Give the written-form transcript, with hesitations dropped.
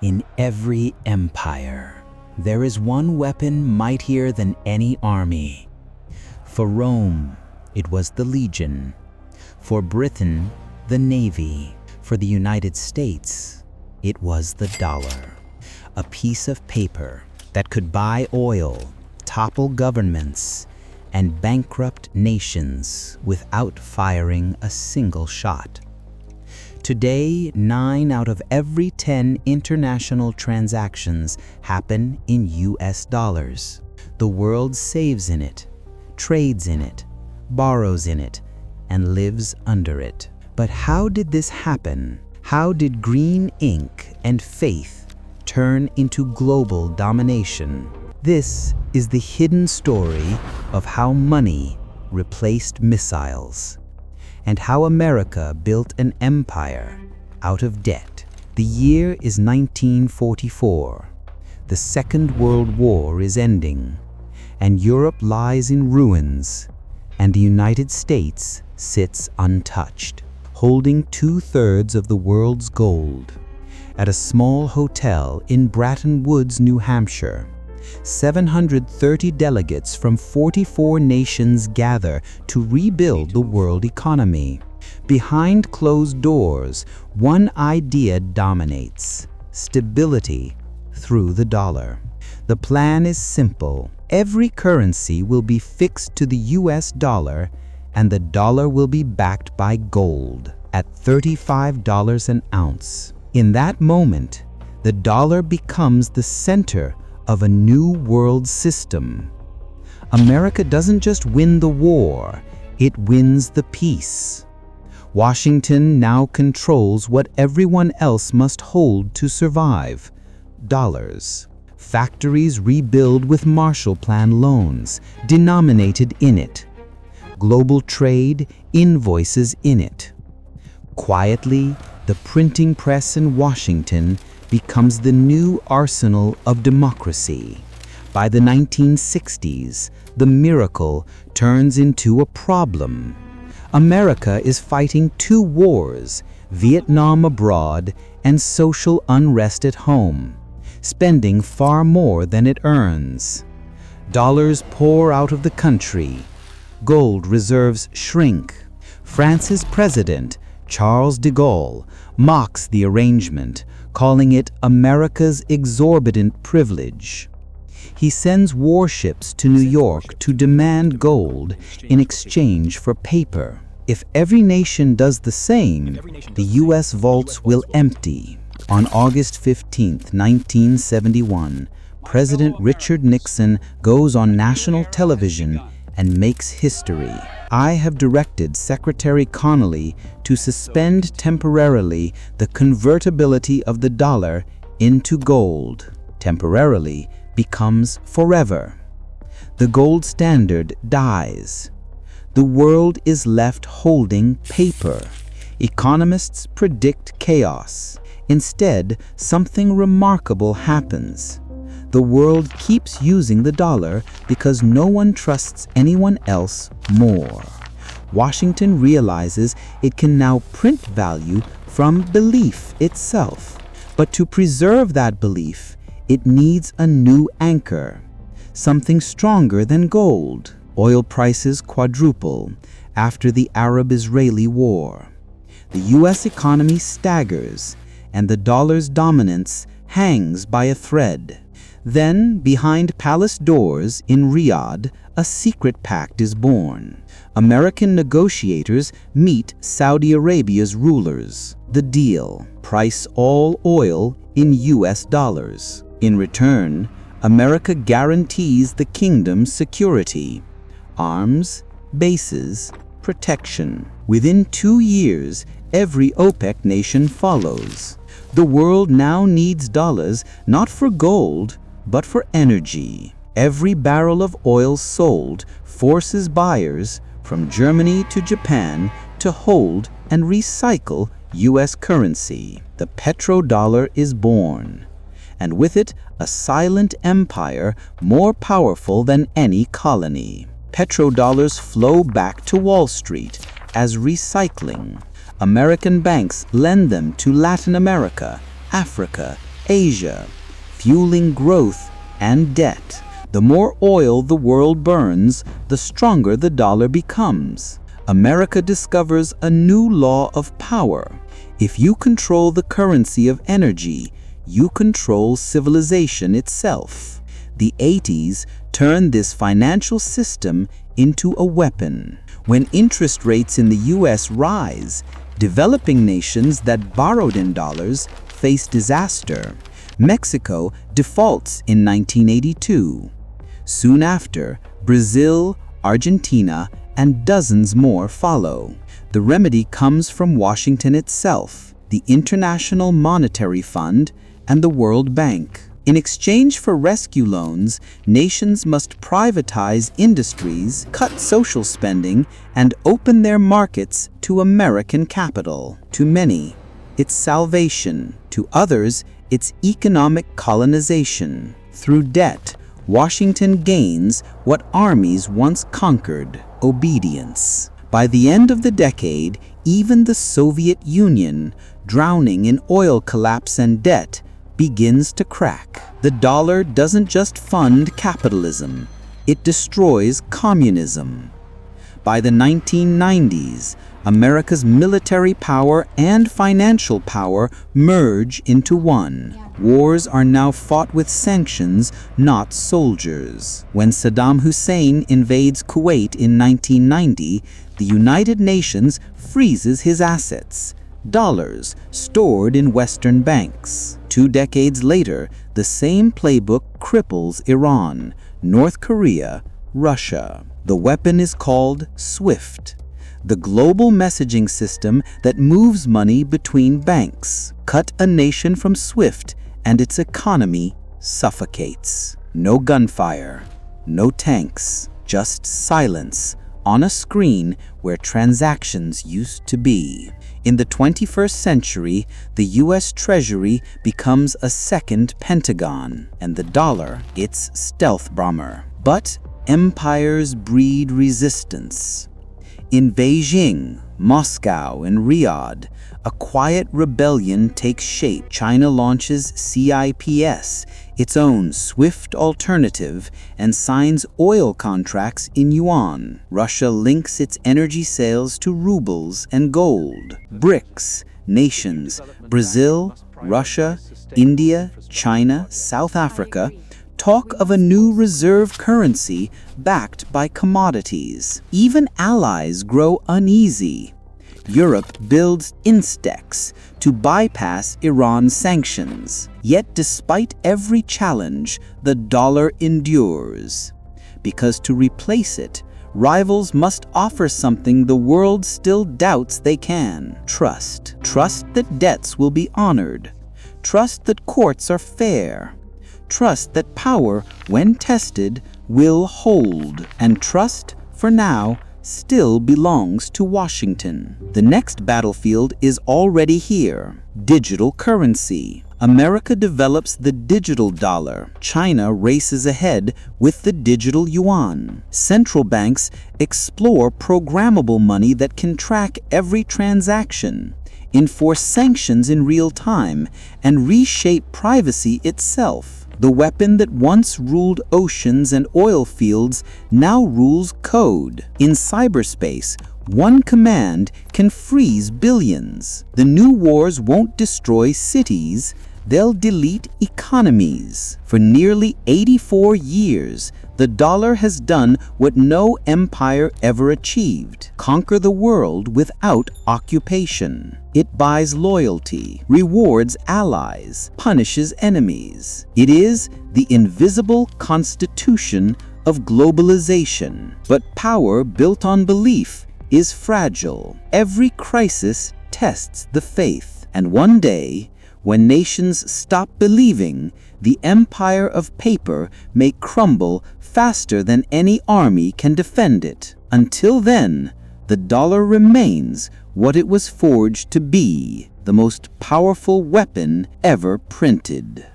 In every empire, there is one weapon mightier than any army. For Rome, it was the legion. For Britain, the navy. For the United States, it was the dollar. A piece of paper that could buy oil, topple governments, and bankrupt nations without firing a single shot. Today, 9 out of every 10 international transactions happen in US dollars. The world saves in it, trades in it, borrows in it, and lives under it. But how did this happen? How did green ink and faith turn into global domination? This is the hidden story of how money replaced missiles, and how America built an empire out of debt. The year is 1944. The Second World War is ending, and Europe lies in ruins, and the United States sits untouched, holding 2/3 of the world's gold. At a small hotel in Bretton Woods, New Hampshire, 730 delegates from 44 nations gather to rebuild the world economy. Behind closed doors, one idea dominates: stability through the dollar. The plan is simple. Every currency will be fixed to the US dollar, and the dollar will be backed by gold at $35 an ounce. In that moment, the dollar becomes the center of a new world system. America doesn't just win the war, it wins the peace. Washington now controls what everyone else must hold to survive: dollars. Factories rebuild with Marshall Plan loans, denominated in it. Global trade, invoices in it. Quietly, the printing press in Washington becomes the new arsenal of democracy. By the 1960s, the miracle turns into a problem. America is fighting 2 wars, Vietnam abroad and social unrest at home, spending far more than it earns. Dollars pour out of the country. Gold reserves shrink. France's president, Charles de Gaulle, mocks the arrangement, calling it America's exorbitant privilege. He sends warships to New York to demand gold in exchange for paper. If every nation does the same, the US vaults will empty. On August 15, 1971, President Richard Nixon goes on national television and makes history. I have directed Secretary Connally to suspend temporarily the convertibility of the dollar into gold. Temporarily becomes forever. The gold standard dies. The world is left holding paper. Economists predict chaos. Instead, something remarkable happens. The world keeps using the dollar because no one trusts anyone else more. Washington realizes it can now print value from belief itself. But to preserve that belief, it needs a new anchor, something stronger than gold. Oil prices quadruple after the Arab-Israeli War. The US economy staggers, and the dollar's dominance hangs by a thread. Then, behind palace doors in Riyadh, a secret pact is born. American negotiators meet Saudi Arabia's rulers. The deal: price all oil in US dollars. In return, America guarantees the kingdom's security: arms, bases, protection. Within 2 years, every OPEC nation follows. The world now needs dollars not for gold, but for energy. Every barrel of oil sold forces buyers from Germany to Japan to hold and recycle US currency. The petrodollar is born, and with it a silent empire more powerful than any colony. Petrodollars flow back to Wall Street as recycling. American banks lend them to Latin America, Africa, Asia, fueling growth and debt. The more oil the world burns, the stronger the dollar becomes. America discovers a new law of power. If you control the currency of energy, you control civilization itself. The 80s turned this financial system into a weapon. When interest rates in the US rise, developing nations that borrowed in dollars face disaster. Mexico defaults in 1982. Soon after, Brazil, Argentina, and dozens more follow. The remedy comes from Washington itself, the International Monetary Fund, and the World Bank. In exchange for rescue loans, nations must privatize industries, cut social spending, and open their markets to American capital. To many, it's salvation. To others, it's economic colonization. Through debt, Washington gains what armies once conquered: obedience. By the end of the decade, even the Soviet Union, drowning in oil collapse and debt, begins to crack. The dollar doesn't just fund capitalism, it destroys communism. By the 1990s, America's military power and financial power merge into one. Wars are now fought with sanctions, not soldiers. When Saddam Hussein invades Kuwait in 1990, the United Nations freezes his assets, dollars stored in Western banks. 2 decades later, the same playbook cripples Iran, North Korea, Russia. The weapon is called SWIFT, the global messaging system that moves money between banks. Cut a nation from SWIFT and its economy suffocates. No gunfire, no tanks, just silence on a screen where transactions used to be. In the 21st century, the US Treasury becomes a second Pentagon, and the dollar its stealth bomber. But empires breed resistance. In Beijing, Moscow, and Riyadh, a quiet rebellion takes shape. China launches CIPS, its own SWIFT alternative, and signs oil contracts in yuan. Russia links its energy sales to rubles and gold. BRICS nations, Brazil, Russia, India, China, South Africa, talk of a new reserve currency backed by commodities. Even allies grow uneasy. Europe builds Instex to bypass Iran sanctions. Yet despite every challenge, the dollar endures. Because to replace it, rivals must offer something the world still doubts they can. Trust. Trust that debts will be honored. Trust that courts are fair. Trust that power, when tested, will hold. And trust, for now, still belongs to Washington. The next battlefield is already here: digital currency. America develops the digital dollar. China races ahead with the digital yuan. Central banks explore programmable money that can track every transaction, enforce sanctions in real time, and reshape privacy itself. The weapon that once ruled oceans and oil fields now rules code. In cyberspace, one command can freeze billions. The new wars won't destroy cities, they'll delete economies. For nearly 84 years, the dollar has done what no empire ever achieved: conquer the world without occupation. It buys loyalty, rewards allies, punishes enemies. It is the invisible constitution of globalization. But power built on belief is fragile. Every crisis tests the faith. And one day, when nations stop believing, the empire of paper may crumble faster than any army can defend it. Until then, the dollar remains what it was forged to be: the most powerful weapon ever printed.